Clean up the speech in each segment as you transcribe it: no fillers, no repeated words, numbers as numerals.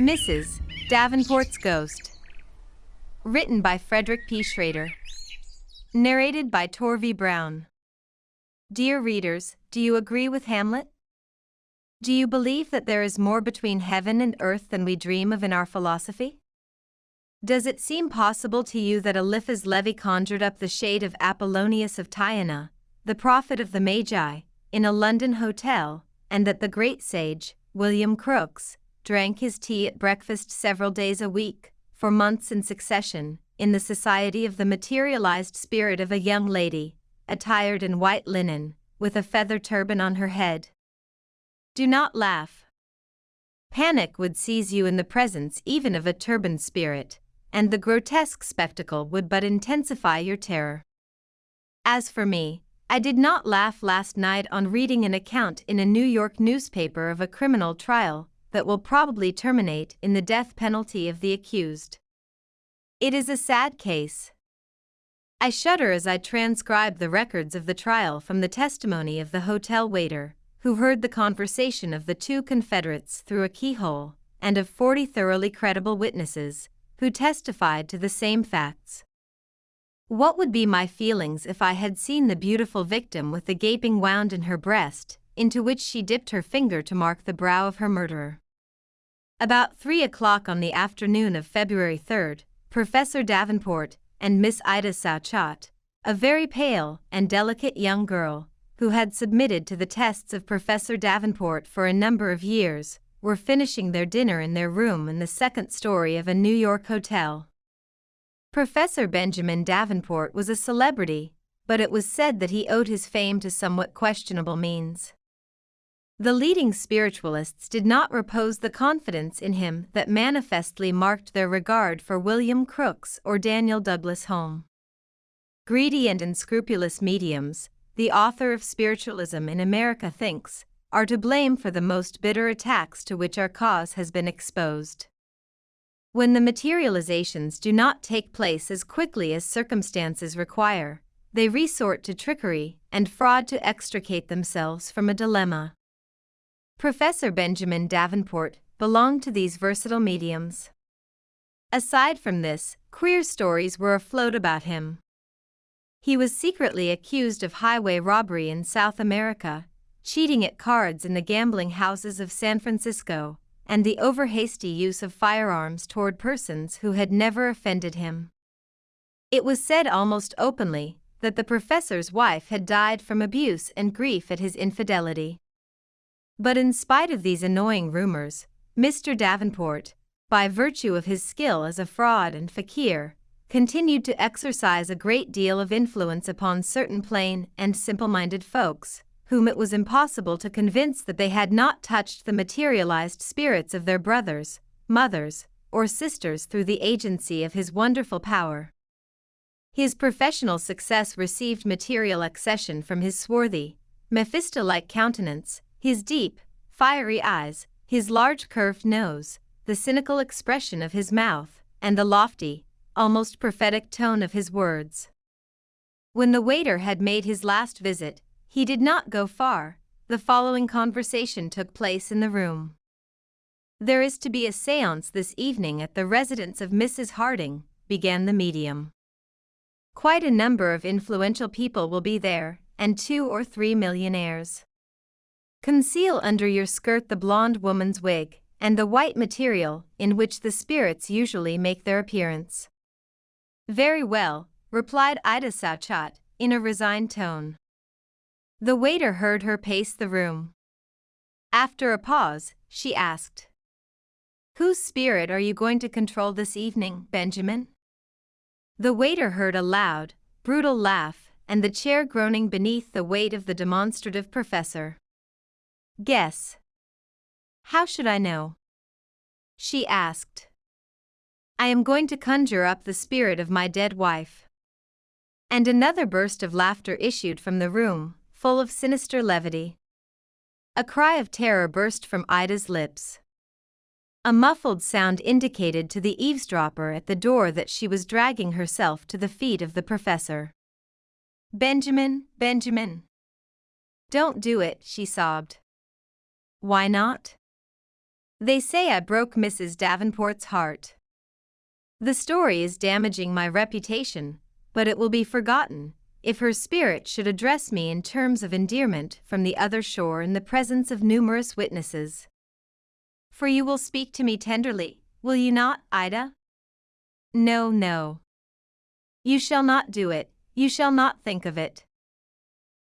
Mrs. Davenport's Ghost. Written by Frederick P. Schrader. Narrated by Torvey Brown. Dear readers, do you agree with Hamlet? Do you believe that there is more between heaven and earth than we dream of in our philosophy? Does it seem possible to you that Eliphaz Levi conjured up the shade of Apollonius of Tyana, the prophet of the Magi, in a London hotel, and that the great sage, William Crookes, drank his tea at breakfast several days a week, for months in succession, in the society of the materialized spirit of a young lady, attired in white linen, with a feather turban on her head? Do not laugh. Panic would seize you in the presence even of a turbaned spirit, and the grotesque spectacle would but intensify your terror. As for me, I did not laugh last night on reading an account in a New York newspaper of a criminal trial that will probably terminate in the death penalty of the accused. It is a sad case. I shudder as I transcribe the records of the trial from the testimony of the hotel waiter, who heard the conversation of the two confederates through a keyhole, and of 40 thoroughly credible witnesses, who testified to the same facts. What would be my feelings if I had seen the beautiful victim with the gaping wound in her breast, into which she dipped her finger to mark the brow of her murderer? About 3 o'clock on the afternoon of February 3rd, Professor Davenport and Miss Ida Sauchat, a very pale and delicate young girl, who had submitted to the tests of Professor Davenport for a number of years, were finishing their dinner in their room in the second story of a New York hotel. Professor Benjamin Davenport was a celebrity, but it was said that he owed his fame to somewhat questionable means. The leading spiritualists did not repose the confidence in him that manifestly marked their regard for William Crookes or Daniel Douglas Home. Greedy and unscrupulous mediums, the author of Spiritualism in America thinks, are to blame for the most bitter attacks to which our cause has been exposed. When the materializations do not take place as quickly as circumstances require, they resort to trickery and fraud to extricate themselves from a dilemma. Professor Benjamin Davenport belonged to these versatile mediums. Aside from this, queer stories were afloat about him. He was secretly accused of highway robbery in South America, cheating at cards in the gambling houses of San Francisco, and the over-hasty use of firearms toward persons who had never offended him. It was said almost openly that the professor's wife had died from abuse and grief at his infidelity. But in spite of these annoying rumors, Mr. Davenport, by virtue of his skill as a fraud and fakir, continued to exercise a great deal of influence upon certain plain and simple-minded folks, whom it was impossible to convince that they had not touched the materialized spirits of their brothers, mothers, or sisters through the agency of his wonderful power. His professional success received material accession from his swarthy, Mephisto-like countenance, his deep, fiery eyes, his large curved nose, the cynical expression of his mouth, and the lofty, almost prophetic tone of his words. When the waiter had made his last visit, he did not go far. The following conversation took place in the room. "There is to be a séance this evening at the residence of Mrs. Harding," began the medium. "Quite a number of influential people will be there, and 2 or 3 millionaires. Conceal under your skirt the blonde woman's wig, and the white material in which the spirits usually make their appearance." "Very well," replied Ida Sauchat, in a resigned tone. The waiter heard her pace the room. After a pause, she asked, "Whose spirit are you going to control this evening, Benjamin?" The waiter heard a loud, brutal laugh, and the chair groaning beneath the weight of the demonstrative professor. "Guess." "How should I know?" she asked. "I am going to conjure up the spirit of my dead wife." And another burst of laughter issued from the room, full of sinister levity. A cry of terror burst from Ida's lips. A muffled sound indicated to the eavesdropper at the door that she was dragging herself to the feet of the professor. "Benjamin, Benjamin. Don't do it," she sobbed. "Why not?" "They say I broke Mrs. Davenport's heart. The story is damaging my reputation, but it will be forgotten if her spirit should address me in terms of endearment from the other shore in the presence of numerous witnesses. For you will speak to me tenderly, will you not, Ida?" "No, no. You shall not do it, you shall not think of it.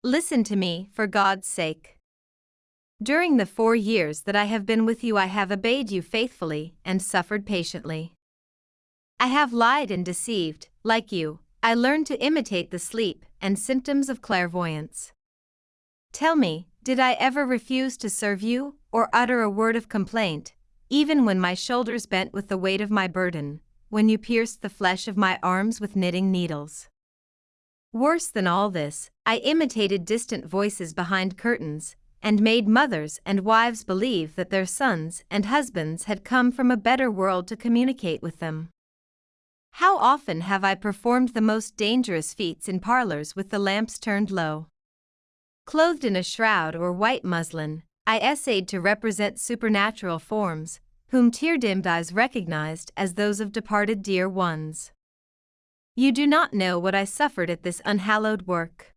Listen to me, for God's sake. During the 4 years that I have been with you I have obeyed you faithfully and suffered patiently. I have lied and deceived, like you. I learned to imitate the sleep and symptoms of clairvoyance. Tell me, did I ever refuse to serve you, or utter a word of complaint, even when my shoulders bent with the weight of my burden, when you pierced the flesh of my arms with knitting needles? Worse than all this, I imitated distant voices behind curtains, and made mothers and wives believe that their sons and husbands had come from a better world to communicate with them. How often have I performed the most dangerous feats in parlors with the lamps turned low? Clothed in a shroud or white muslin, I essayed to represent supernatural forms, whom tear-dimmed eyes recognized as those of departed dear ones. You do not know what I suffered at this unhallowed work.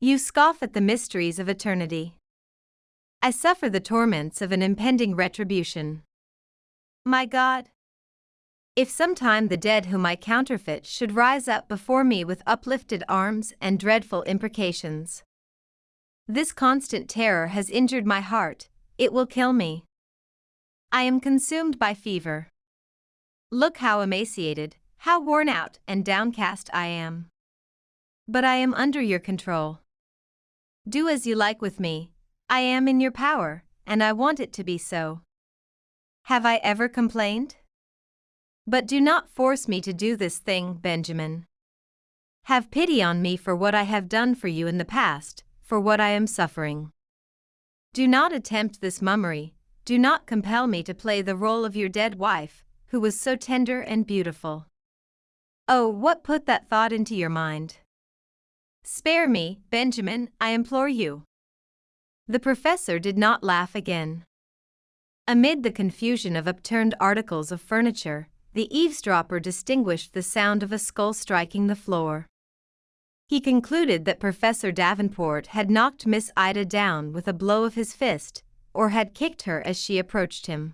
You scoff at the mysteries of eternity. I suffer the torments of an impending retribution. My God! If sometime the dead whom I counterfeit should rise up before me with uplifted arms and dreadful imprecations. This constant terror has injured my heart, it will kill me. I am consumed by fever. Look how emaciated, how worn out and downcast I am. But I am under your control. Do as you like with me, I am in your power, and I want it to be so. Have I ever complained? But do not force me to do this thing, Benjamin. Have pity on me for what I have done for you in the past, for what I am suffering. Do not attempt this mummery, do not compel me to play the role of your dead wife, who was so tender and beautiful. Oh, what put that thought into your mind? Spare me, Benjamin, I implore you. The professor did not laugh again. Amid the confusion of upturned articles of furniture, the eavesdropper distinguished the sound of a skull striking the floor. He concluded that Professor Davenport had knocked Miss Ida down with a blow of his fist, or had kicked her as she approached him.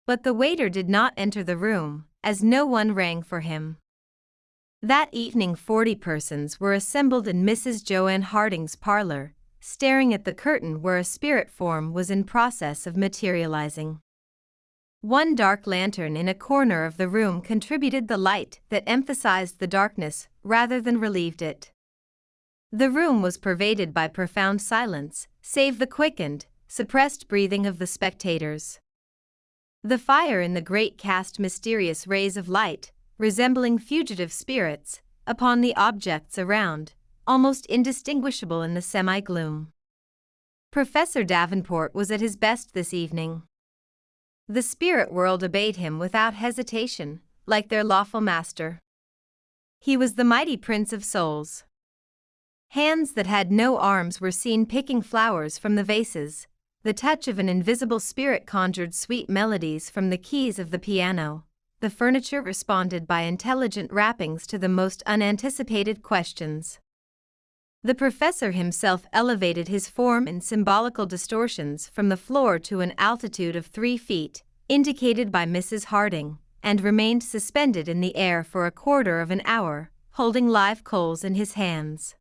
But the waiter did not enter the room, as no one rang for him. That evening 40 persons were assembled in Mrs. Joanne Harding's parlor, staring at the curtain where a spirit form was in process of materializing. One dark lantern in a corner of the room contributed the light that emphasized the darkness rather than relieved it. The room was pervaded by profound silence, save the quickened, suppressed breathing of the spectators. The fire in the grate cast mysterious rays of light, resembling fugitive spirits, upon the objects around, almost indistinguishable in the semi-gloom. Professor Davenport was at his best this evening. The spirit world obeyed him without hesitation, like their lawful master. He was the mighty prince of souls. Hands that had no arms were seen picking flowers from the vases. The touch of an invisible spirit conjured sweet melodies from the keys of the piano. The furniture responded by intelligent rappings to the most unanticipated questions. The professor himself elevated his form in symbolical distortions from the floor to an altitude of 3 feet, indicated by Mrs. Harding, and remained suspended in the air for a quarter of an hour, holding live coals in his hands.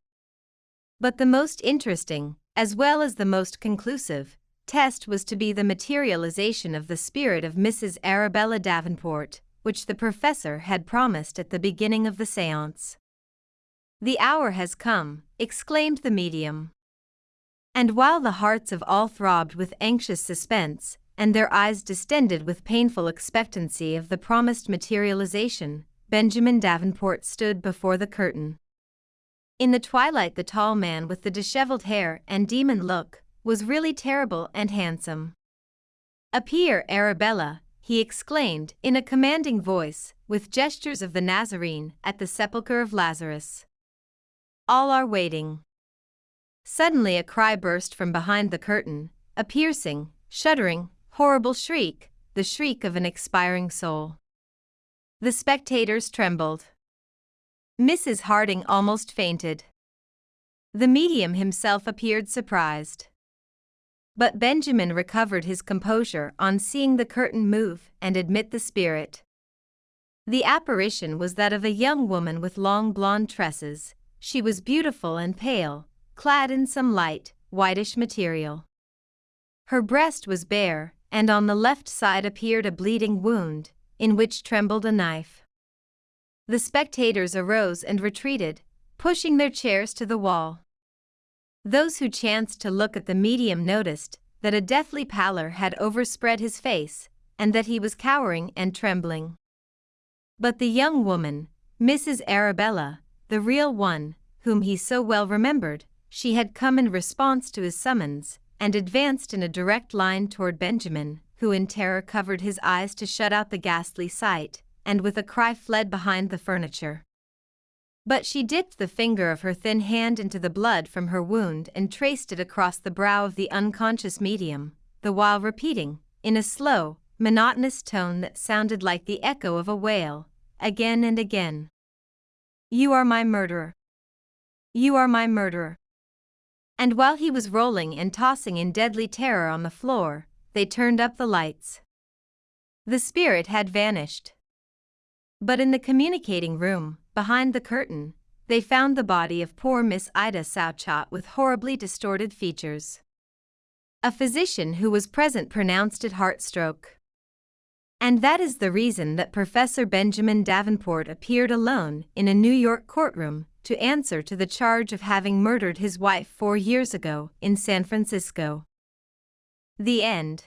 But the most interesting, as well as the most conclusive, test was to be the materialization of the spirit of Mrs. Arabella Davenport, which the professor had promised at the beginning of the séance. "The hour has come," exclaimed the medium. And while the hearts of all throbbed with anxious suspense, and their eyes distended with painful expectancy of the promised materialization, Benjamin Davenport stood before the curtain. In the twilight the tall man with the disheveled hair and demon look was really terrible and handsome. "Appear, Arabella," he exclaimed in a commanding voice, with gestures of the Nazarene at the sepulchre of Lazarus. "All are waiting." Suddenly a cry burst from behind the curtain, a piercing, shuddering, horrible shriek, the shriek of an expiring soul. The spectators trembled. Mrs. Harding almost fainted. The medium himself appeared surprised. But Benjamin recovered his composure on seeing the curtain move and admit the spirit. The apparition was that of a young woman with long blonde tresses. She was beautiful and pale, clad in some light, whitish material. Her breast was bare, and on the left side appeared a bleeding wound, in which trembled a knife. The spectators arose and retreated, pushing their chairs to the wall. Those who chanced to look at the medium noticed that a deathly pallor had overspread his face, and that he was cowering and trembling. But the young woman, Mrs. Arabella, the real one, whom he so well remembered, she had come in response to his summons, and advanced in a direct line toward Benjamin, who in terror covered his eyes to shut out the ghastly sight, and with a cry fled behind the furniture. But she dipped the finger of her thin hand into the blood from her wound and traced it across the brow of the unconscious medium, the while repeating, in a slow, monotonous tone that sounded like the echo of a wail, again and again, "You are my murderer. You are my murderer." And while he was rolling and tossing in deadly terror on the floor, they turned up the lights. The spirit had vanished. But in the communicating room, behind the curtain, they found the body of poor Miss Ida Souchot with horribly distorted features. A physician who was present pronounced it heart-stroke. And that is the reason that Professor Benjamin Davenport appeared alone in a New York courtroom to answer to the charge of having murdered his wife 4 years ago in San Francisco. The end.